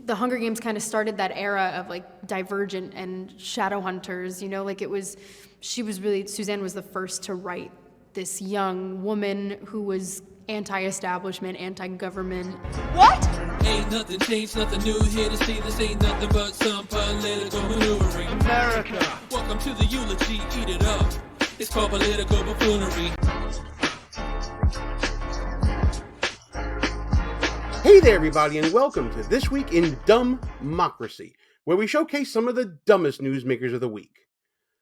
the Hunger Games kind of started that era of like Divergent and Shadowhunters, you know, like Suzanne was the first to write this young woman who was anti-establishment, anti-government. What? Ain't nothing changed, nothing new here to see. This ain't nothing but some political maneuvering. America. Welcome to the eulogy, eat it up. It's called political buffoonery. Hey there, everybody, and welcome to This Week in DUMBmocracy, where we showcase some of the dumbest newsmakers of the week.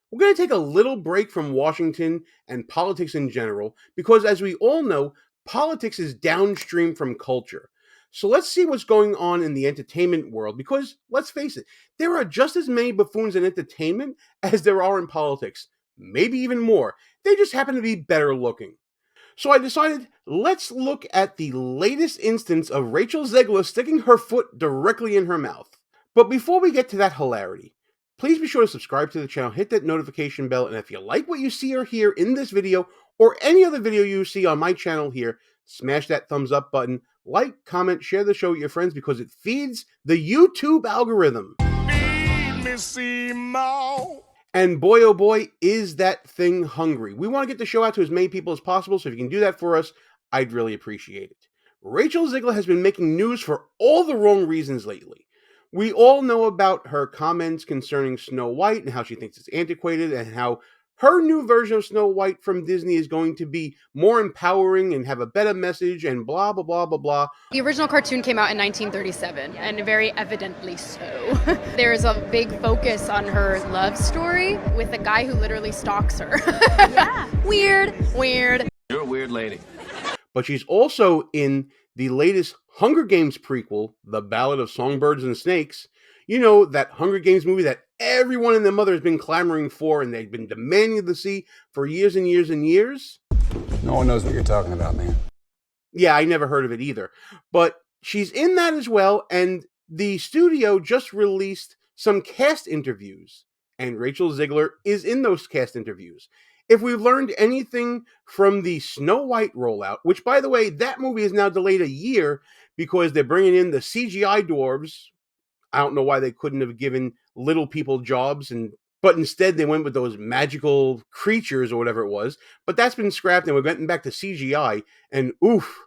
We're going to take a little break from Washington and politics in general, because as we all know, politics is downstream from culture. So let's see what's going on in the entertainment world, because let's face it, there are just as many buffoons in entertainment as there are in politics. Maybe even more. They just happen to be better looking. So I decided, let's look at the latest instance of Rachel Zegler sticking her foot directly in her mouth. But before we get to that hilarity, please be sure to subscribe to the channel, hit that notification bell, and if you like what you see or hear in this video, or any other video you see on my channel here, smash that thumbs up button, like, comment, share the show with your friends, because it feeds the YouTube algorithm. Feed me, Seymour. And boy, oh boy, is that thing hungry. We want to get the show out to as many people as possible, so if you can do that for us, I'd really appreciate it. Rachel Zegler has been making news for all the wrong reasons lately. We all know about her comments concerning Snow White and how she thinks it's antiquated, and how her new version of Snow White from Disney is going to be more empowering and have a better message and blah, blah, blah, blah, blah. The original cartoon came out in 1937, and very evidently so. There is a big focus on her love story with a guy who literally stalks her. Yeah. Weird. You're a weird lady. But she's also in the latest Hunger Games prequel, The Ballad of Songbirds and Snakes. You know, that Hunger Games movie that everyone and their mother has been clamoring for and they've been demanding to see for years and years and years. No one knows what you're talking about, man. Yeah, I never heard of it either. But she's in that as well, and the studio just released some cast interviews, and Rachel Zegler is in those cast interviews. If we've learned anything from the Snow White rollout, which, by the way, that movie is now delayed a year because they're bringing in the CGI dwarves. I don't know why they couldn't have given little people jobs, but instead they went with those magical creatures or whatever it was. But that's been scrapped, and we're getting back to CGI, and oof,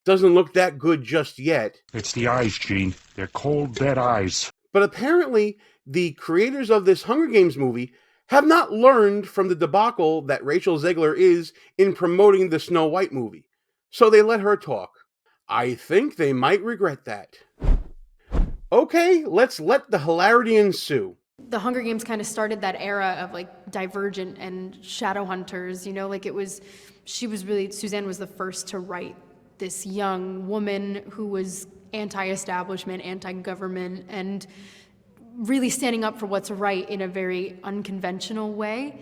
doesn't look that good just yet. It's the eyes, Gene. They're cold, dead eyes. But apparently, the creators of this Hunger Games movie have not learned from the debacle that Rachel Zegler is in promoting the Snow White movie. So they let her talk. I think they might regret that. Okay, let's let the hilarity ensue. The Hunger Games kind of started that era of like Divergent and Shadowhunters, you know, like Suzanne was the first to write this young woman who was anti-establishment, anti-government, and really standing up for what's right in a very unconventional way,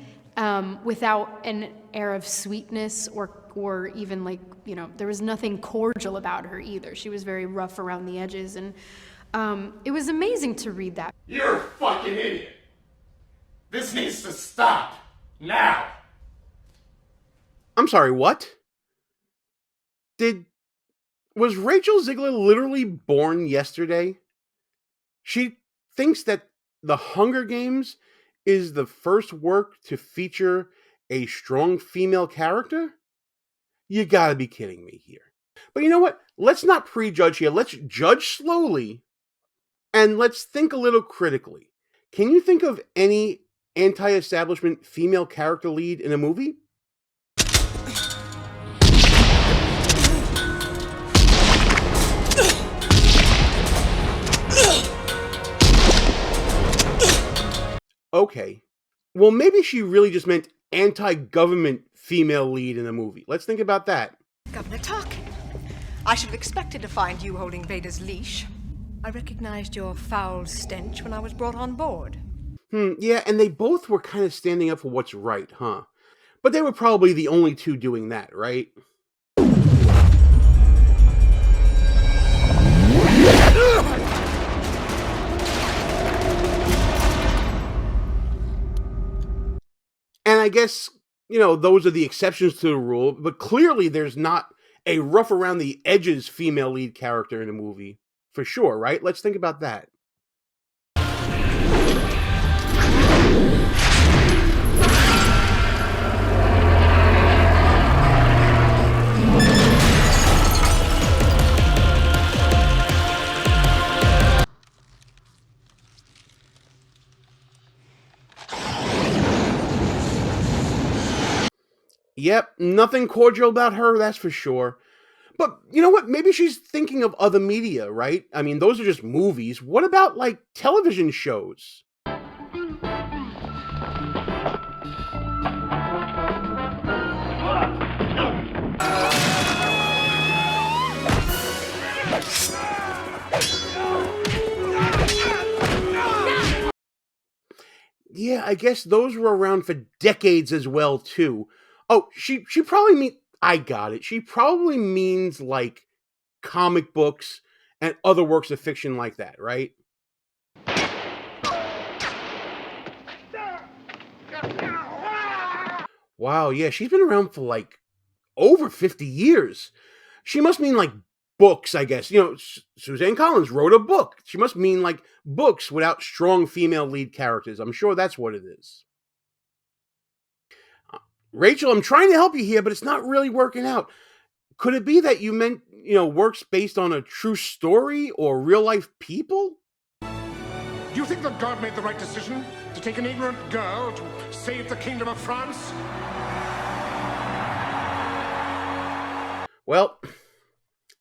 without an air of sweetness or even like, you know, there was nothing cordial about her either. She was very rough around the edges, and it was amazing to read that. You're a fucking idiot. This needs to stop. Now. I'm sorry, what? Was Rachel Zegler literally born yesterday? She thinks that The Hunger Games is the first work to feature a strong female character? You gotta be kidding me here. But you know what? Let's not prejudge here. Let's judge slowly. And let's think a little critically. Can you think of any anti-establishment female character lead in a movie? Okay. Well, maybe she really just meant anti-government female lead in a movie. Let's think about that. Governor Tarkin, I should have expected to find you holding Vader's leash. I recognized your foul stench when I was brought on board. Yeah, and they both were kind of standing up for what's right, huh? But they were probably the only two doing that, right? And I guess, you know, those are the exceptions to the rule, but clearly there's not a rough around the edges female lead character in a movie. for sure, right? Let's think about that. Yep, nothing cordial about her, that's for sure. But you know what? Maybe she's thinking of other media, right? I mean, those are just movies. What about, like, television shows? Yeah, I guess those were around for decades as well, too. Oh, she probably I got it. She probably means, like, comic books and other works of fiction like that, right? Wow, yeah, she's been around for, like, over 50 years. She must mean, like, books, I guess. You know, Suzanne Collins wrote a book. She must mean, like, books without strong female lead characters. I'm sure that's what it is. Rachel, I'm trying to help you here, but it's not really working out. Could it be that you meant, works based on a true story or real life people? Do you think that God made the right decision to take an ignorant girl to save the kingdom of France? Well,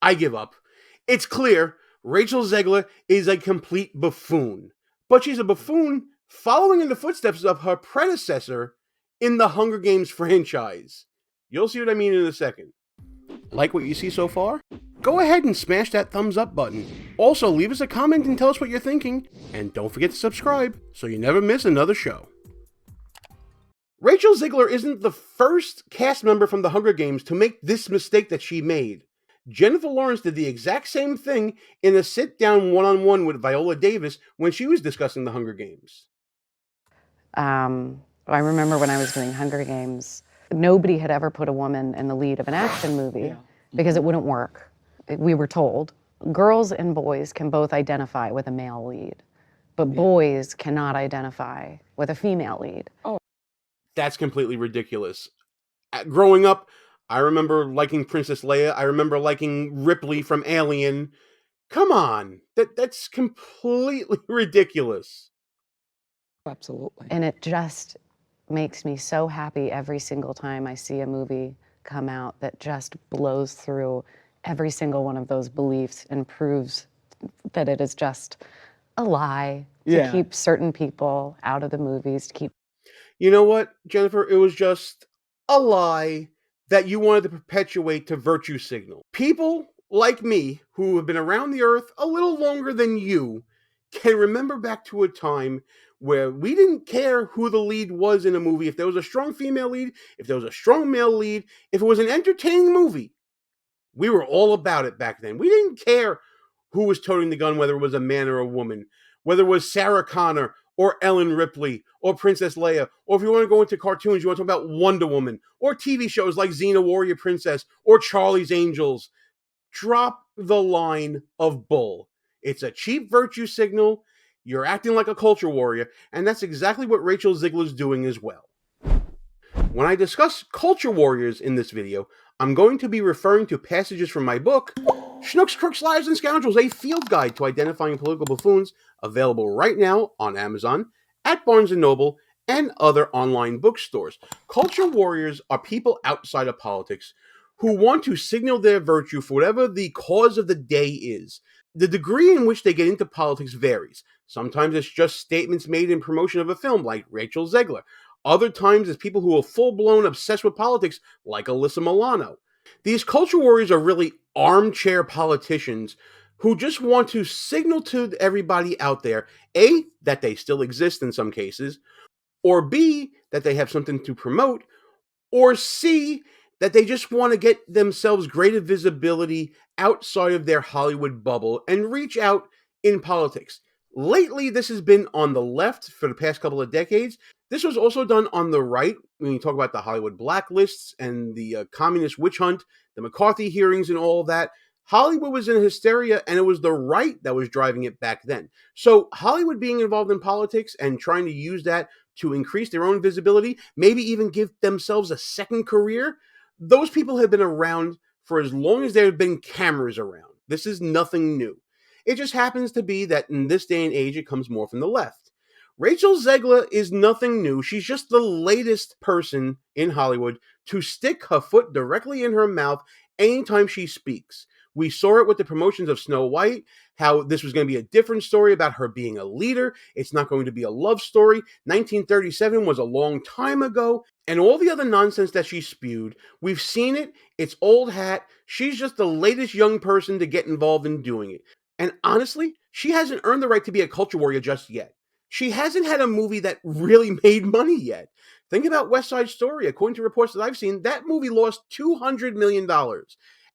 I give up. It's clear Rachel Zegler is a complete buffoon. But she's a buffoon following in the footsteps of her predecessor in the Hunger Games franchise. You'll see what I mean in a second. Like what you see so far? Go ahead and smash that thumbs up button. Also, leave us a comment and tell us what you're thinking. And don't forget to subscribe so you never miss another show. Rachel Zegler isn't the first cast member from the Hunger Games to make this mistake that she made. Jennifer Lawrence did the exact same thing in a sit-down one-on-one with Viola Davis when she was discussing the Hunger Games. I remember when I was doing Hunger Games, nobody had ever put a woman in the lead of an action movie because it wouldn't work. We were told girls and boys can both identify with a male lead, but boys cannot identify with a female lead. Oh, that's completely ridiculous. Growing up, I remember liking Princess Leia. I remember liking Ripley from Alien. Come on, that's completely ridiculous. absolutely. And it just makes me so happy every single time I see a movie come out that just blows through every single one of those beliefs and proves that it is just a lie to keep certain people out of the movies, to keep... You know what, Jennifer? It was just a lie that you wanted to perpetuate to virtue signal. People like me, who have been around the earth a little longer than you, can remember back to a time where we didn't care who the lead was in a movie. If there was a strong female lead, if there was a strong male lead, if it was an entertaining movie, we were all about it back then. We didn't care who was toting the gun, whether it was a man or a woman, whether it was Sarah Connor or Ellen Ripley or Princess Leia, or if you want to go into cartoons, you want to talk about Wonder Woman, or TV shows like Xena Warrior Princess or Charlie's Angels. Drop the line of bull. It's a cheap virtue signal. You're acting like a culture warrior, and that's exactly what Rachel Zegler's doing as well. When I discuss culture warriors in this video, I'm going to be referring to passages from my book, Schnooks, Crooks, Liars, and Scoundrels, a field guide to identifying political buffoons, available right now on Amazon, at Barnes & Noble, and other online bookstores. Culture warriors are people outside of politics who want to signal their virtue for whatever the cause of the day is. The degree in which they get into politics varies. Sometimes it's just statements made in promotion of a film, like Rachel Zegler. Other times it's people who are full-blown obsessed with politics, like Alyssa Milano. These culture warriors are really armchair politicians who just want to signal to everybody out there, A, that they still exist in some cases, or B, that they have something to promote, or C, that they just want to get themselves greater visibility outside of their Hollywood bubble and reach out in politics. Lately, this has been on the left for the past couple of decades. This was also done on the right when you talk about the Hollywood blacklists and the communist witch hunt, the McCarthy hearings and all of that. Hollywood was in hysteria, and it was the right that was driving it back then. So Hollywood being involved in politics and trying to use that to increase their own visibility, maybe even give themselves a second career, those people have been around for as long as there have been cameras around. This is nothing new. It just happens to be that in this day and age, it comes more from the left. Rachel Zegler is nothing new. She's just the latest person in Hollywood to stick her foot directly in her mouth anytime she speaks. We saw it with the promotions of Snow White, how this was going to be a different story about her being a leader. It's not going to be a love story. 1937 was a long time ago. And all the other nonsense that she spewed, we've seen it. It's old hat. She's just the latest young person to get involved in doing it. And honestly, she hasn't earned the right to be a culture warrior just yet. She hasn't had a movie that really made money yet. Think about West Side Story. According to reports that I've seen, that movie lost $200 million.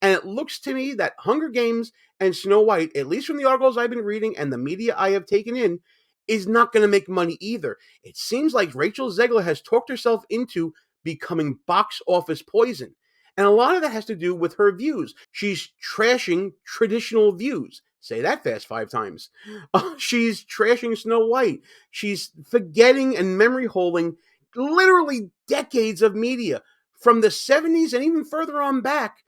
And it looks to me that Hunger Games and Snow White, at least from the articles I've been reading and the media I have taken in, is not going to make money either. It seems like Rachel Zegler has talked herself into becoming box office poison. And a lot of that has to do with her views. She's trashing traditional views. Say that fast 5 times. She's trashing Snow White. She's forgetting and memory holding literally decades of media from the 70s and even further on back,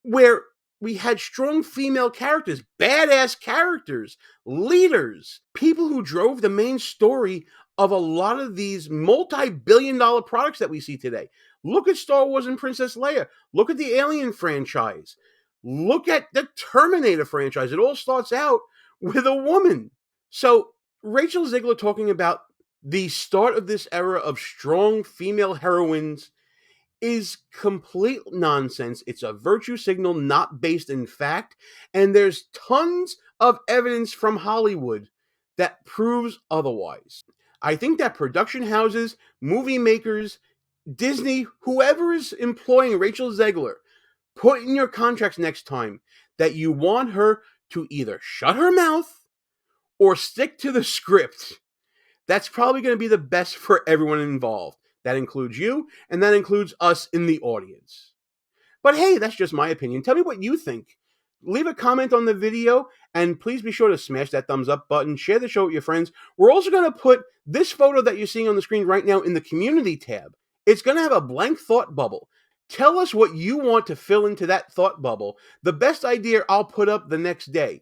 where we had strong female characters, badass characters, leaders, people who drove the main story of a lot of these multi-billion-dollar products that we see today. Look at Star Wars and Princess Leia. Look at the Alien franchise. Look at the Terminator franchise. It all starts out with a woman. So Rachel Zegler talking about the start of this era of strong female heroines is complete nonsense. It's a virtue signal not based in fact. And there's tons of evidence from Hollywood that proves otherwise. I think that production houses, movie makers, Disney, whoever is employing Rachel Zegler, put in your contracts next time that you want her to either shut her mouth or stick to the script. That's probably going to be the best for everyone involved. That includes you, and that includes us in the audience. But hey, that's just my opinion. Tell me what you think. Leave a comment on the video, and please be sure to smash that thumbs up button. Share the show with your friends. We're also going to put this photo that you're seeing on the screen right now in the community tab. It's going to have a blank thought bubble. Tell us what you want to fill into that thought bubble. The best idea I'll put up the next day.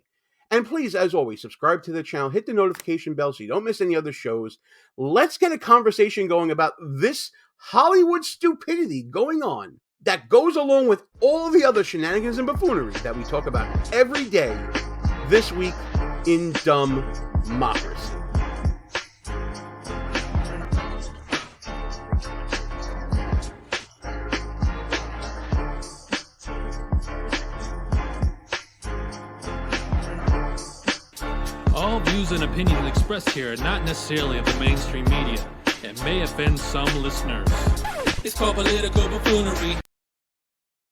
And please, as always, subscribe to the channel, hit the notification bell so you don't miss any other shows. Let's get a conversation going about this Hollywood stupidity going on that goes along with all the other shenanigans and buffoonery that we talk about every day this week in DUMBmocracy. All views and opinions expressed here are not necessarily of the mainstream media and may offend some listeners. It's called political buffoonery.